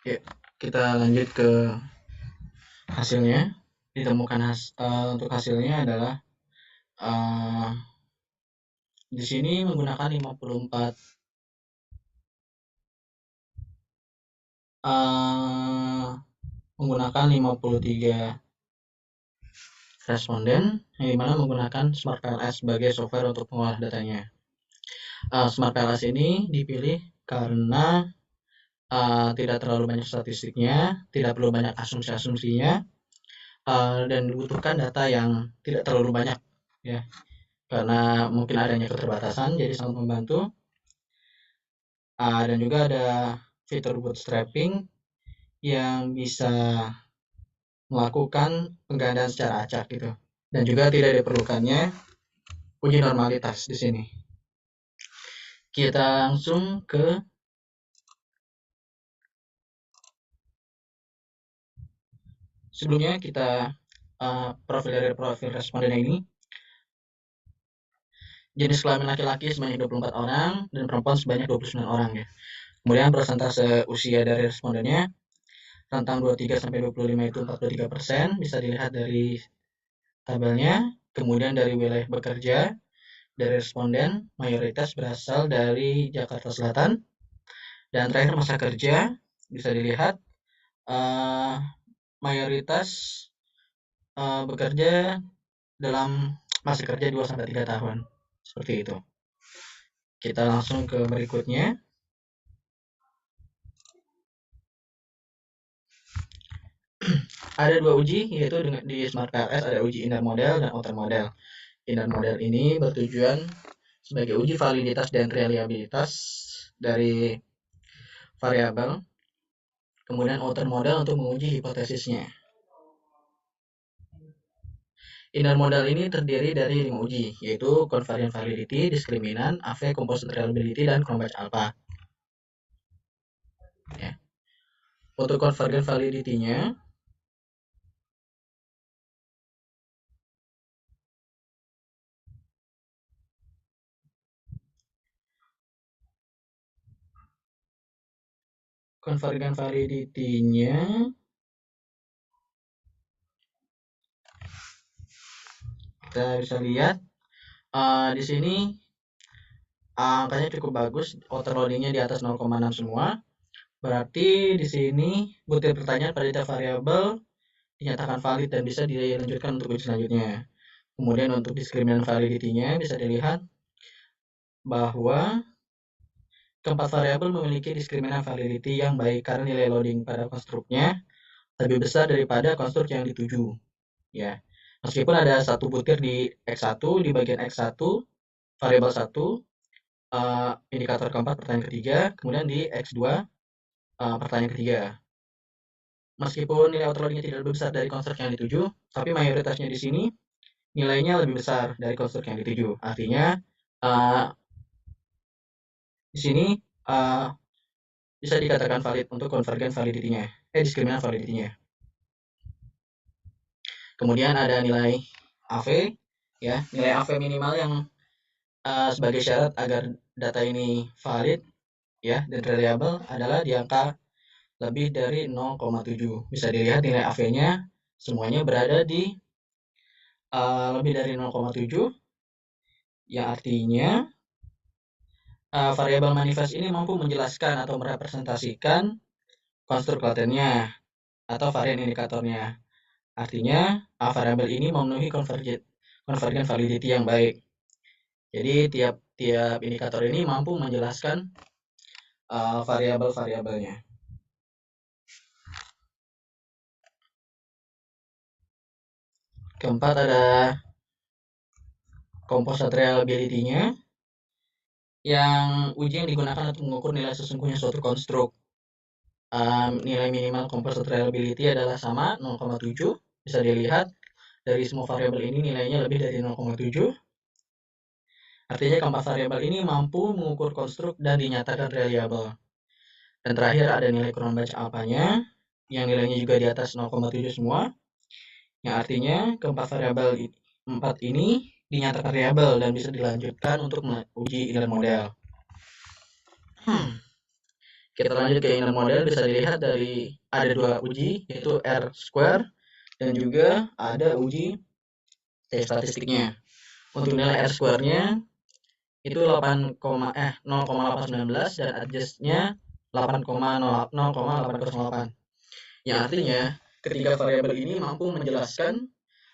Ya, kita lanjut ke hasilnya. Ditemukan untuk hasilnya adalah uh, di sini menggunakan 54 uh, menggunakan 53 responden yang dimana menggunakan Smart PLS sebagai software untuk mengolah datanya. Smart PLS ini dipilih karena tidak terlalu banyak statistiknya, tidak perlu banyak asumsi-asumsinya, dan dibutuhkan data yang tidak terlalu banyak, ya, karena mungkin adanya keterbatasan, jadi sangat membantu. Dan juga ada fitur bootstrapping yang bisa melakukan penggandaan secara acak gitu, dan juga tidak diperlukannya uji normalitas di sini. Kita langsung ke sebelumnya kita profil dari profil responden ini. Jenis kelamin laki-laki sebanyak 24 orang dan perempuan sebanyak 29 orang ya. Kemudian persentase usia dari respondennya rentang 23 sampai 25 itu 43%, bisa dilihat dari tabelnya. Kemudian dari wilayah bekerja dari responden mayoritas berasal dari Jakarta Selatan, dan terakhir masa kerja bisa dilihat mayoritas bekerja dalam masa kerja 2 sampai 3 tahun. Seperti itu. Kita langsung ke berikutnya. Ada dua uji, yaitu di Smart PLS ada uji inner model dan outer model. Inner model ini bertujuan sebagai uji validitas dan reliabilitas dari variabel. Kemudian outer model untuk menguji hipotesisnya. Inner model ini terdiri dari 5 uji, yaitu covariance validity, diskriminan, AV, composite reliability, dan Cronbach alpha. Ya. Untuk covariance validity-nya, kita bisa lihat di sini angkanya cukup bagus, outer loading-nya di atas 0,6 semua. Berarti di sini butir pertanyaan pada data variabel dinyatakan valid dan bisa dilanjutkan untuk uji selanjutnya. Kemudian untuk diskriminan validity-nya bisa dilihat bahwa keempat variabel memiliki diskriminan validity yang baik karena nilai loading pada konstruknya lebih besar daripada konstruk yang dituju. Ya. Meskipun ada satu butir di X1, di bagian X1 variabel 1, indikator keempat pertanyaan ketiga, kemudian di X2 pertanyaan ketiga. Meskipun nilai autoloading-nya tidak lebih besar dari konstruk yang dituju, tapi mayoritasnya di sini nilainya lebih besar dari konstruk yang dituju. Artinya uh, di sini uh, bisa dikatakan valid untuk convergent validity-nya, diskriminan validity-nya. Kemudian ada nilai AV, ya, nilai AV minimal yang sebagai syarat agar data ini valid, ya, dan reliable adalah di angka lebih dari 0,7. Bisa dilihat nilai AV-nya semuanya berada di lebih dari 0,7, yang artinya variabel manifest ini mampu menjelaskan atau merepresentasikan konstruk latennya atau varian indikatornya. Artinya variabel ini memenuhi convergent validity yang baik. Jadi tiap indikator ini mampu menjelaskan variabel-variabelnya. Keempat ada composite reliability-nya, yang uji yang digunakan untuk mengukur nilai sesungguhnya suatu konstruk. Nilai minimal composite reliability adalah sama 0,7. Bisa dilihat dari semua variabel ini nilainya lebih dari 0,7. Artinya keempat variabel ini mampu mengukur konstruk dan dinyatakan reliable. Dan terakhir ada nilai Cronbach alpha-nya yang nilainya juga di atas 0,7 semua. Yang artinya keempat variabel 4 ini dinyatakan reliable dan bisa dilanjutkan untuk menguji inner model. Kita lanjut ke inner model, bisa dilihat dari ada dua uji, yaitu R square dan juga ada uji T statistiknya. Untuk nilai R square-nya itu 0,819 dan adjust-nya 0,808. Yang artinya ketiga variabel ini mampu menjelaskan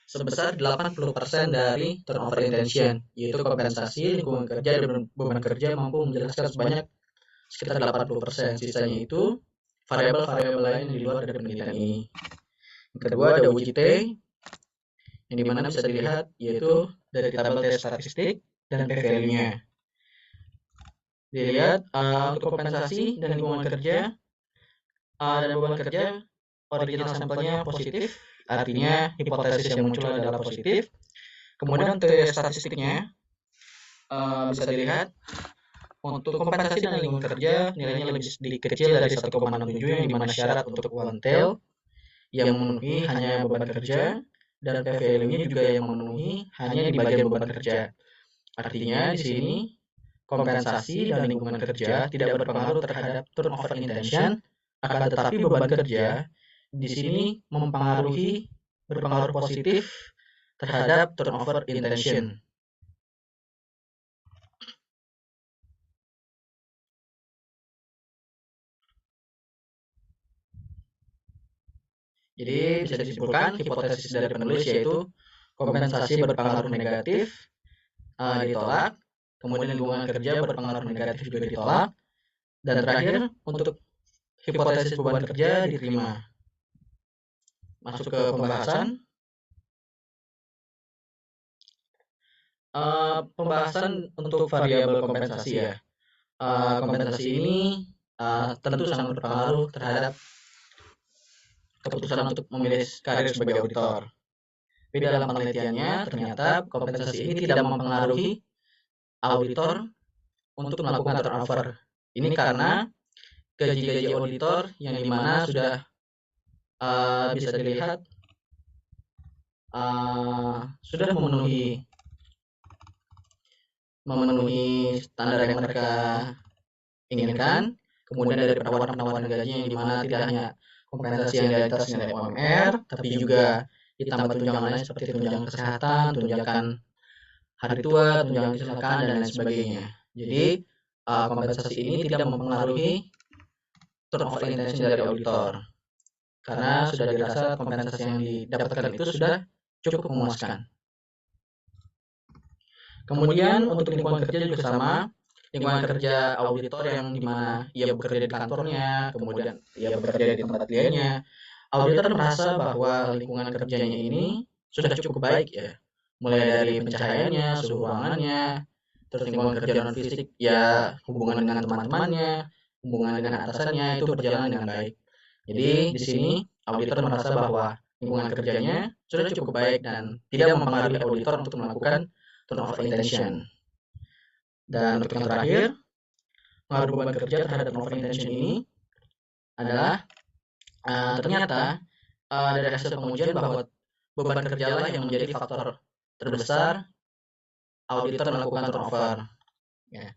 sebesar 80% dari turnover intention, yaitu kompensasi, lingkungan kerja, dan beban kerja mampu menjelaskan sebanyak sekitar 80%. Sisanya itu variabel-variabel lain di luar dari penelitian ini. Yang kedua ada uji T, yang dimana bisa dilihat yaitu dari tabel T statistik dan p-value-nya. Dilihat untuk kompensasi dan lingkungan kerja dan beban kerja, original sampelnya positif, artinya hipotesis yang muncul adalah positif. Kemudian T statistiknya bisa dilihat untuk kompensasi dan lingkungan kerja nilainya lebih sedikit kecil dari 1,67, yang dimana syarat untuk one tail yang memenuhi hanya beban kerja dan p-value-nya juga yang memenuhi hanya di bagian beban kerja. Artinya di sini kompensasi dan lingkungan kerja tidak berpengaruh terhadap turnover intention, akan tetapi beban kerja di sini berpengaruh positif terhadap turnover intention. Jadi bisa disimpulkan hipotesis dari penulis yaitu kompensasi berpengaruh negatif ditolak, kemudian lingkungan kerja berpengaruh negatif juga ditolak, dan terakhir untuk hipotesis beban kerja diterima. Masuk ke pembahasan. Pembahasan untuk variabel kompensasi ya. Kompensasi ini tentu sangat berpengaruh terhadap keputusan untuk memilih karir sebagai auditor. Tapi dalam penelitiannya ternyata kompensasi ini tidak mempengaruhi auditor untuk melakukan turnover. Ini karena gaji-gaji auditor yang dimana sudah bisa dilihat sudah memenuhi standar yang mereka inginkan. Kemudian dari penawaran gaji yang dimana tidak hanya kompensasi yang di atas nilai UMR, tapi juga ditambah tunjangan lain seperti tunjangan kesehatan, tunjangan hari tua, tunjangan kecelakaan, dan lain sebagainya. Jadi kompensasi ini tidak mempengaruhi turnover intention dari auditor, karena sudah dirasa kompensasi yang didapatkan itu sudah cukup memuaskan. Kemudian untuk lingkungan kerja juga sama. Lingkungan kerja auditor yang dimana ia bekerja di kantornya, kemudian ia bekerja di tempat kliennya, auditor merasa bahwa lingkungan kerjanya ini sudah cukup baik ya, mulai dari pencahayaannya, suhu ruangannya, terus lingkungan kerja non fisik ya, hubungan dengan teman-temannya, hubungan dengan atasannya itu berjalan dengan baik. Jadi di sini auditor merasa bahwa lingkungan kerjanya sudah cukup baik dan tidak mempengaruhi auditor untuk melakukan turnover intention. Dan untuk yang terakhir, pengaruh beban kerja terhadap turnover intention ini adalah ternyata dari hasil pengujian bahwa beban kerjalah yang menjadi faktor terbesar auditor melakukan turnover. Ya.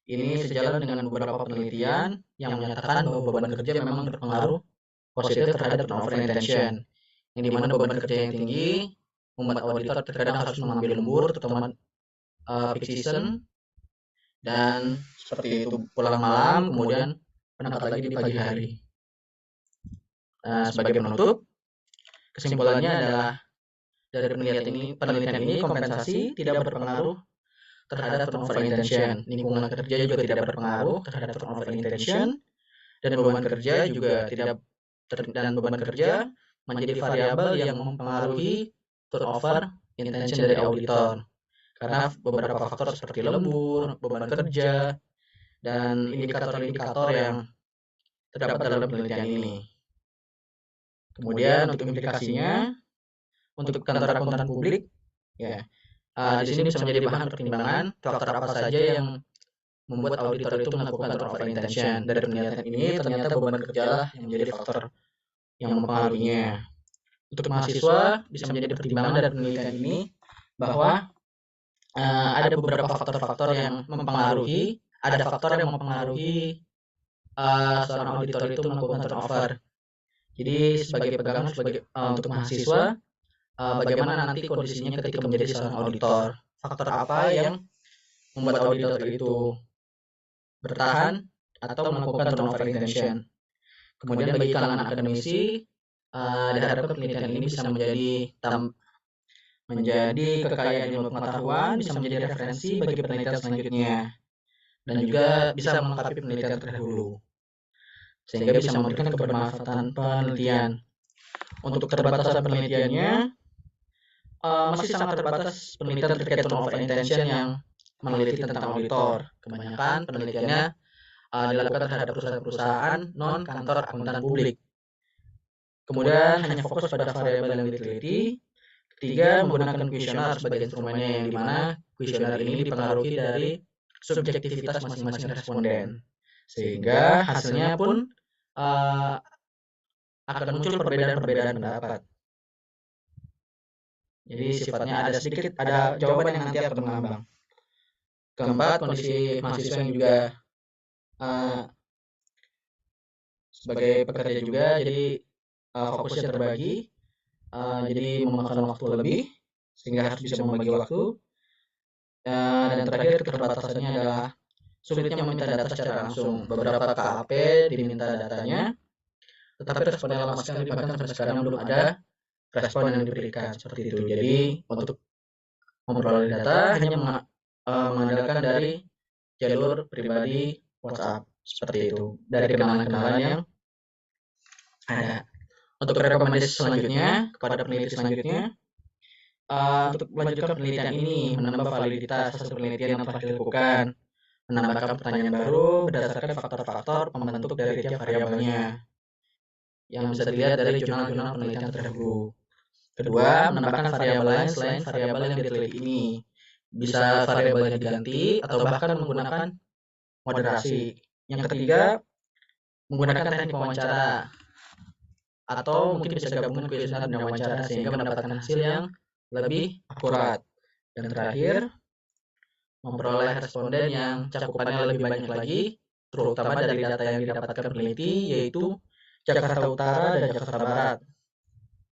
Ini sejalan dengan beberapa penelitian yang menyatakan bahwa beban kerja memang berpengaruh positif terhadap turnover intention. Yang dimana beban kerja yang tinggi membuat auditor terkadang harus mengambil lembur atau peak season, dan seperti itu pulang malam, kemudian berangkat lagi di pagi hari. Sebagai penutup, kesimpulannya adalah dari penelitian ini kompensasi tidak berpengaruh terhadap turnover intention, lingkungan kerja juga tidak berpengaruh terhadap turnover intention, dan beban kerja juga tidak beban kerja menjadi variabel yang mempengaruhi turnover intention dari auditor, karena beberapa faktor seperti lembur, beban kerja, dan indikator-indikator yang terdapat dalam penelitian ini. Kemudian untuk implikasinya untuk kantor akuntan publik, ya di sini bisa menjadi bahan pertimbangan faktor apa saja yang membuat auditor itu melakukan turnover intention. Dari penelitian ini ternyata beban kerjalah yang menjadi faktor yang mempengaruhinya. Untuk mahasiswa bisa menjadi pertimbangan dari penelitian ini bahwa ada beberapa faktor-faktor yang mempengaruhi, ada faktor yang mempengaruhi seorang auditor itu melakukan turnover. Jadi sebagai pegangan untuk mahasiswa, bagaimana nanti kondisinya ketika menjadi seorang auditor, faktor apa yang membuat auditor itu bertahan atau melakukan turnover intention. Kemudian bagi kalangan akademisi, diharapkan penelitian ini bisa menjadi kekayaan ilmu pengetahuan, bisa menjadi referensi bagi penelitian selanjutnya, dan juga bisa melengkapi penelitian terdahulu, sehingga bisa memberikan kebermanfaatan penelitian. Untuk keterbatasan penelitiannya, masih sangat terbatas penelitian terkait turnover intention yang meneliti tentang auditor. Kebanyakan penelitiannya dilakukan terhadap perusahaan-perusahaan non-kantor akuntan publik. Kemudian hanya fokus pada variabel yang diteliti. Ketiga, menggunakan kuesioner sebagai instrumennya, yang dimana kuesioner ini dipengaruhi dari subjektivitas masing-masing responden, sehingga hasilnya pun akan muncul perbedaan-perbedaan pendapat. Jadi sifatnya ada jawaban yang nanti akan mengambang. Keempat, kondisi mahasiswa yang juga sebagai pekerja juga, jadi fokusnya terbagi, jadi memakan waktu lebih, sehingga harus bisa membagi waktu. Dan terakhir, keterbatasannya adalah sulitnya meminta data secara langsung. Beberapa KAP diminta datanya, tetapi responnya lama sekali, bahkan sampai sekarang belum ada respon yang diberikan seperti itu. Jadi untuk memperoleh data hanya mengandalkan dari jalur pribadi WhatsApp seperti itu, dari kenalan-kenalan yang ada. Untuk rekomendasi selanjutnya kepada peneliti selanjutnya, untuk melanjutkan penelitian ini, menambah validitas hasil penelitian yang telah dilakukan, menambahkan pertanyaan baru berdasarkan faktor-faktor pembentuk dari tiap variabelnya yang bisa dilihat dari jurnal-jurnal penelitian terdahulu. Kedua, menambahkan variabel lain selain variabel yang diteliti ini. Bisa variabelnya diganti atau bahkan menggunakan moderasi. Yang ketiga, menggunakan teknik wawancara, atau mungkin bisa gabungan kuesioner dan wawancara sehingga mendapatkan hasil yang lebih akurat. Dan terakhir, memperoleh responden yang cakupannya lebih banyak lagi, terutama dari data yang didapatkan peneliti, yaitu Jakarta Utara dan Jakarta Barat.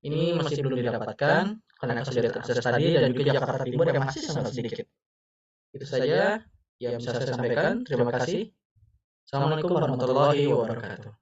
Ini masih belum didapatkan karena kasus tadi, dan juga Jakarta Timur yang masih sangat sedikit. Itu saja yang bisa saya sampaikan. Terima kasih. Assalamualaikum warahmatullahi wabarakatuh.